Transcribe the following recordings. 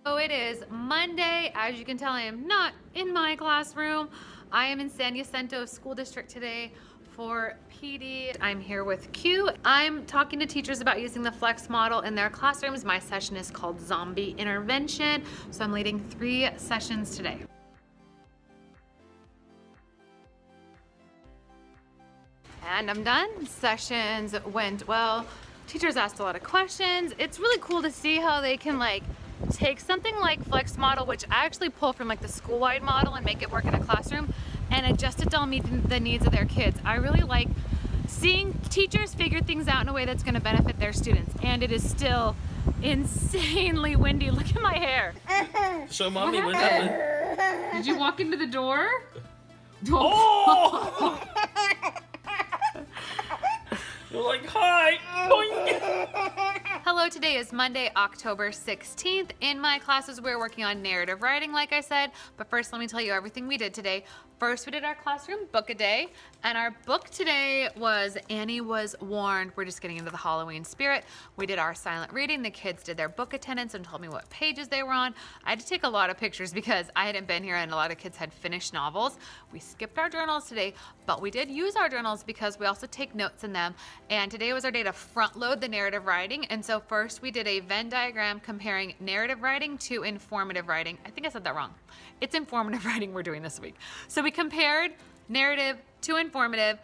So it is Monday. As you can tell, I am not in my classroom. I am in San Jacinto School District today for PD. I'm here with Q. I'm talking to teachers about using the flex model in their classrooms. My session is called Zombie Intervention. So I'm leading 3 sessions today. And I'm done. Sessions went well. Teachers asked a lot of questions. It's really cool to see how they can take something like flex model, which I actually pull from the school-wide model and make it work in a classroom and adjust it to meet the needs of their kids. I really like seeing teachers figure things out in a way that's going to benefit their students. And it is still insanely windy. Look at my hair. So mommy, what happened? Did you walk into the door? Oh! You're like, hi! Boing. Hello, today is Monday, October 16th. In my classes, we're working on narrative writing, like I said. But first, let me tell you everything we did today. First, we did our classroom book a day. And our book today was Annie Was Warned. We're just getting into the Halloween spirit. We did our silent reading. The kids did their book attendance and told me what pages they were on. I had to take a lot of pictures because I hadn't been here and a lot of kids had finished novels. We skipped our journals today, but we did use our journals because we also take notes in them. And today was our day to front load the narrative writing. And so first we did a Venn diagram comparing narrative writing to informative writing. I think I said that wrong. It's informative writing we're doing this week. So we compared narrative to informative,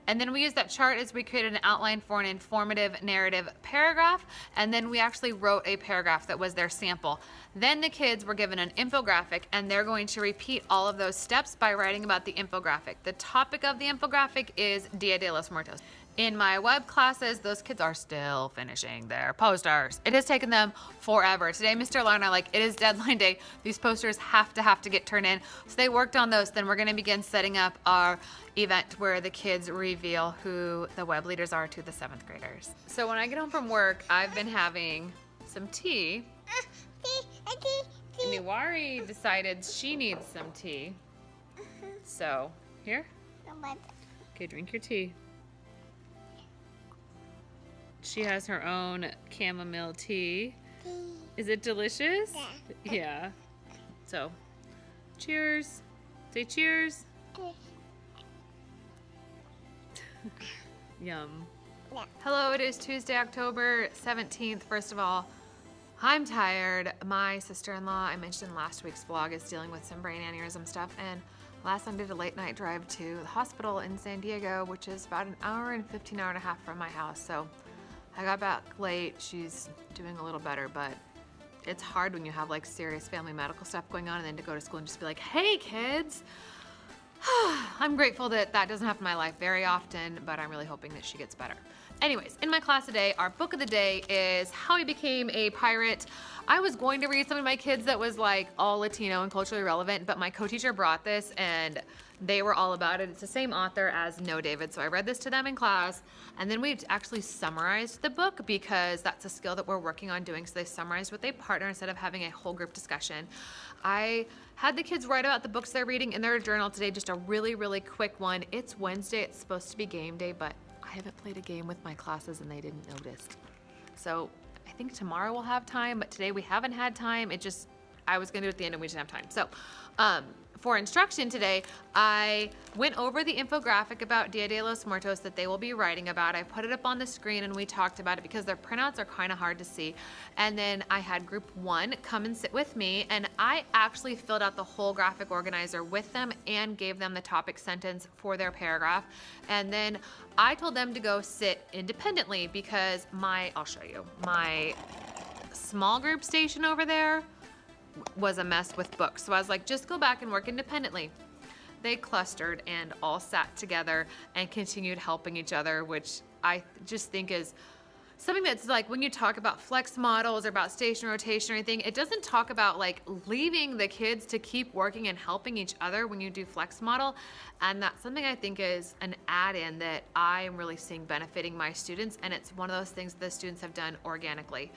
and then we used that chart as we created an outline for an informative narrative paragraph, and then we actually wrote a paragraph that was their sample. Then the kids were given an infographic, and they're going to repeat all of those steps by writing about the infographic. The topic of the infographic is Dia de los Muertos. In my web classes, those kids are still finishing their posters. It has taken them forever. Today, Mr. Lerner, it is deadline day. These posters have to get turned in. So they worked on those. Then we're gonna begin setting up our event where the kids reveal who the web leaders are to the 7th graders. So when I get home from work, I've been having some tea. And Iwari decided she needs some tea. So, here. Okay, drink your tea. She has her own chamomile tea. Is it delicious? Yeah. So, cheers. Say cheers. Yum. Hello, it is Tuesday, October 17th. First of all, I'm tired. My sister-in-law, I mentioned in last week's vlog, is dealing with some brain aneurysm stuff, and last night I did a late night drive to the hospital in San Diego, which is about an hour and 15 hour and a half from my house. So I got back late. She's doing a little better, but it's hard when you have serious family medical stuff going on and then to go to school and just be like, hey kids. I'm grateful that that doesn't happen in my life very often, but I'm really hoping that she gets better. Anyways, in my class today, our book of the day is How I Became a Pirate. I was going to read something to my kids that was all Latino and culturally relevant, but my co-teacher brought this and they were all about it. It's the same author as No David, so I read this to them in class, and then we actually summarized the book because that's a skill that we're working on doing, so they summarized with a partner instead of having a whole group discussion. I had the kids write about the books they're reading in their journal today, just a really, really quick one. It's Wednesday, it's supposed to be game day, but I haven't played a game with my classes and they didn't notice. So I think tomorrow we'll have time, but today we haven't had time. I was gonna do it at the end and we didn't have time. So for instruction today, I went over the infographic about Dia de los Muertos that they will be writing about. I put it up on the screen and we talked about it because their printouts are kind of hard to see. And then I had group 1 come and sit with me, and I actually filled out the whole graphic organizer with them and gave them the topic sentence for their paragraph. And then I told them to go sit independently because I'll show you, my small group station over there was a mess with books. So I was like, just go back and work independently. They clustered and all sat together and continued helping each other, which I just think is something that's when you talk about flex models or about station rotation or anything, it doesn't talk about leaving the kids to keep working and helping each other when you do flex model. And that's something I think is an add-in that I am really seeing benefiting my students, and it's one of those things the students have done organically.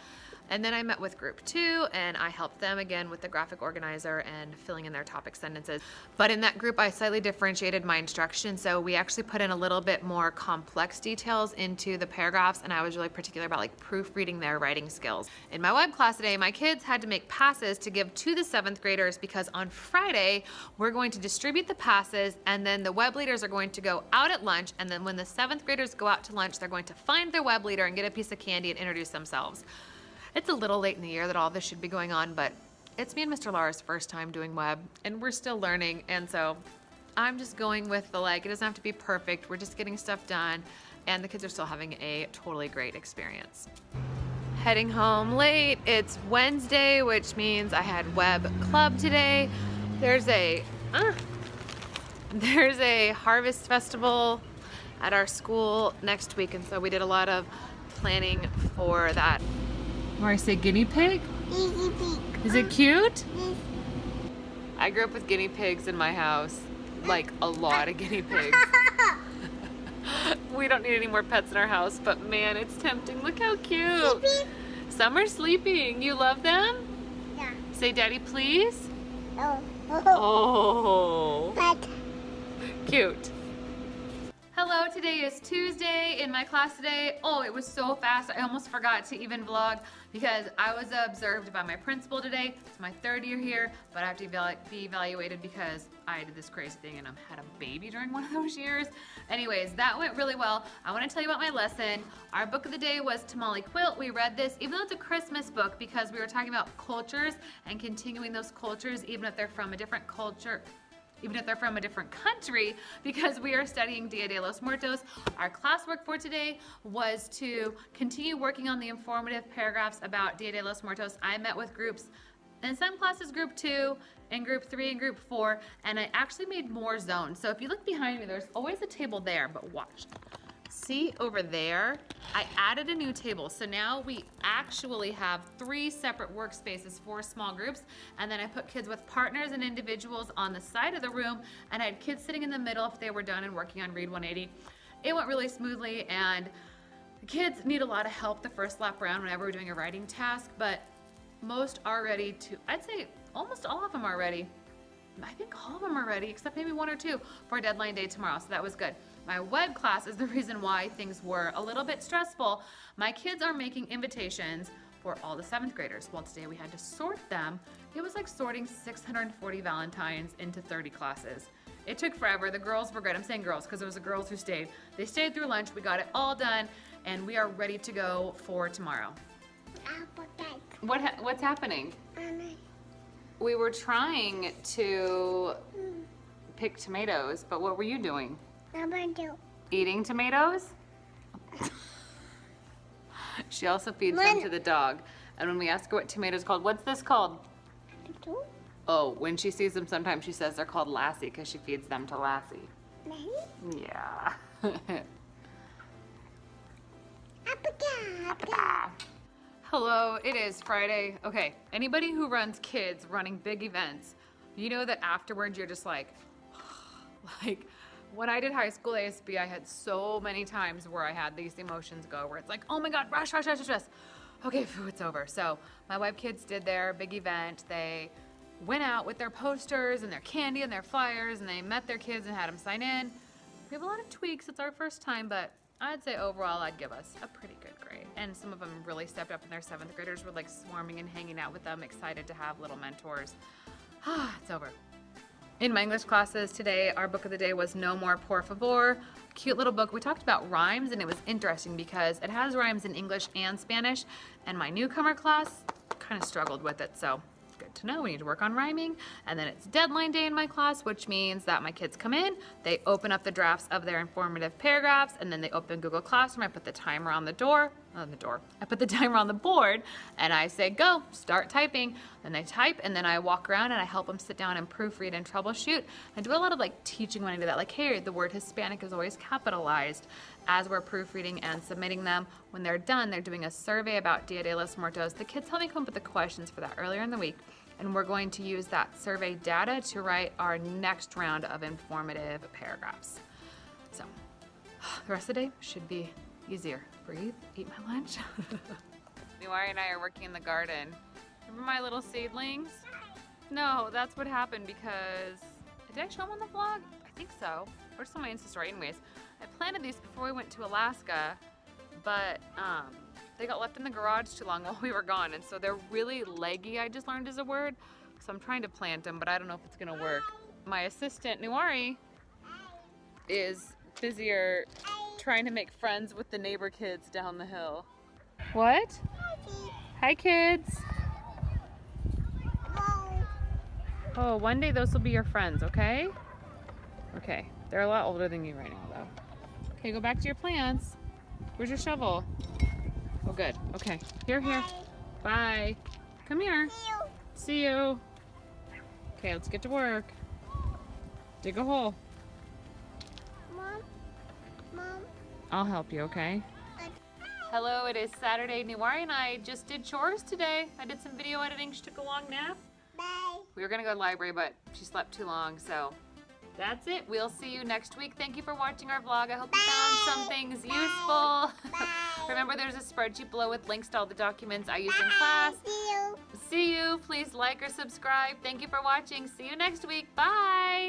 And then I met with group 2 and I helped them again with the graphic organizer and filling in their topic sentences. But in that group, I slightly differentiated my instruction. So we actually put in a little bit more complex details into the paragraphs, and I was really particular about like proofreading their writing skills. In my web class today, my kids had to make passes to give to the 7th graders because on Friday, we're going to distribute the passes, and then the web leaders are going to go out at lunch, and then when the 7th graders go out to lunch, they're going to find their web leader and get a piece of candy and introduce themselves. It's a little late in the year that all this should be going on, but it's me and Mr. Lara's first time doing web, and we're still learning, and so I'm just going with the like, it doesn't have to be perfect, we're just getting stuff done, and the kids are still having a totally great experience. Heading home late, it's Wednesday, which means I had web club today. There's a harvest festival at our school next week, and so we did a lot of planning for that. Or I say guinea pig? Guinea pig. Is it cute? Yes. I grew up with guinea pigs in my house, like a lot of guinea pigs. We don't need any more pets in our house, but man, it's tempting. Look how cute. Sleeping? Some are sleeping. You love them? Yeah. Say daddy, please. Oh. Oh, But cute. Hello, today is Tuesday in my class today. Oh, it was so fast. I almost forgot to even vlog because I was observed by my principal today. It's my 3rd year here, but I have to be evaluated because I did this crazy thing and I had a baby during one of those years. Anyways, that went really well. I want to tell you about my lesson. Our book of the day was Tamale Quilt. We read this, even though it's a Christmas book, because we were talking about cultures and continuing those cultures, even if they're from a different culture, even if they're from a different country, because we are studying Dia de los Muertos. Our classwork for today was to continue working on the informative paragraphs about Dia de los Muertos. I met with groups, in some classes group 2, and group 3 and group 4, and I actually made more zones. So if you look behind me, there's always a table there, but watch. See over there, I added a new table. So now we actually have 3 separate workspaces for small groups. And then I put kids with partners and individuals on the side of the room, and I had kids sitting in the middle if they were done and working on Read 180. It went really smoothly, and the kids need a lot of help the first lap around whenever we're doing a writing task, but most are ready to, I'd say almost all of them are ready. I think all of them are ready, except maybe 1 or 2 for deadline day tomorrow, so that was good. My web class is the reason why things were a little bit stressful. My kids are making invitations for all the 7th graders. Well, today we had to sort them. It was like sorting 640 Valentines into 30 classes. It took forever. The girls were great. I'm saying girls because it was the girls who stayed. They stayed through lunch. We got it all done, and we are ready to go for tomorrow. apple cake. What's happening? Mommy. We were trying to pick tomatoes, but what were you doing? Number 2. Eating tomatoes? She also feeds them to the dog. And when we ask her what tomatoes called, what's this called? Number 2. Oh, when she sees them, sometimes she says they're called Lassie because she feeds them to Lassie. Mommy. Yeah. Apple cake. Hello, it is Friday. Okay, anybody who runs kids running big events, you know that afterwards you're just like, like, when I did high school ASB, I had so many times where I had these emotions go where it's like, oh my God, rush, rush, rush, rush, rush. Okay, phew, it's over. So my web kids did their big event. They went out with their posters and their candy and their flyers, and they met their kids and had them sign in. We have a lot of tweaks. It's our first time, but I'd say overall I'd give us a pretty good grade. And some of them really stepped up, and their 7th graders were like swarming and hanging out with them, excited to have little mentors. It's over. In my English classes today, our book of the day was No More Por Favor. Cute little book. We talked about rhymes, and it was interesting because it has rhymes in English and Spanish, and my newcomer class kind of struggled with it, so good to know. We need to work on rhyming. And then it's deadline day in my class, which means that my kids come in, they open up the drafts of their informative paragraphs, and then they open Google Classroom. I put the timer on the door. I put the timer on the board, and I say, go, start typing. Then they type, and then I walk around and I help them sit down and proofread and troubleshoot. I do a lot of like teaching when I do that. Like, hey, the word Hispanic is always capitalized as we're proofreading and submitting them. When they're done, they're doing a survey about Dia de los Muertos. The kids helped me come up with the questions for that earlier in the week, and we're going to use that survey data to write our next round of informative paragraphs. So the rest of the day should be easier. Breathe, eat my lunch. Nuari and I are working in the garden. Remember my little seedlings? No, that's what happened because, did I show them on the vlog? I think so. Or just on my Insta story. Anyways, I planted these before we went to Alaska, but they got left in the garage too long while we were gone, and so they're really leggy, I just learned is a word. So I'm trying to plant them, but I don't know if it's gonna work. My assistant, Nuari, is busier trying to make friends with the neighbor kids down the hill. What? Hi, kids. Oh, one day those will be your friends, okay? Okay, they're a lot older than you right now, though. Okay, go back to your plants. Where's your shovel? Oh, good. Okay, here. Bye. Come here. See you. Okay, let's get to work. Dig a hole. Mom. I'll help you, okay? Hello, it is Saturday. Nuari and I just did chores today. I did some video editing. She took a long nap. Bye. We were gonna go to the library, but she slept too long, so that's it. We'll see you next week. Thank you for watching our vlog. I hope you found some things useful. Remember, there's a spreadsheet below with links to all the documents I used in class. See you. See you. Please like or subscribe. Thank you for watching. See you next week. Bye.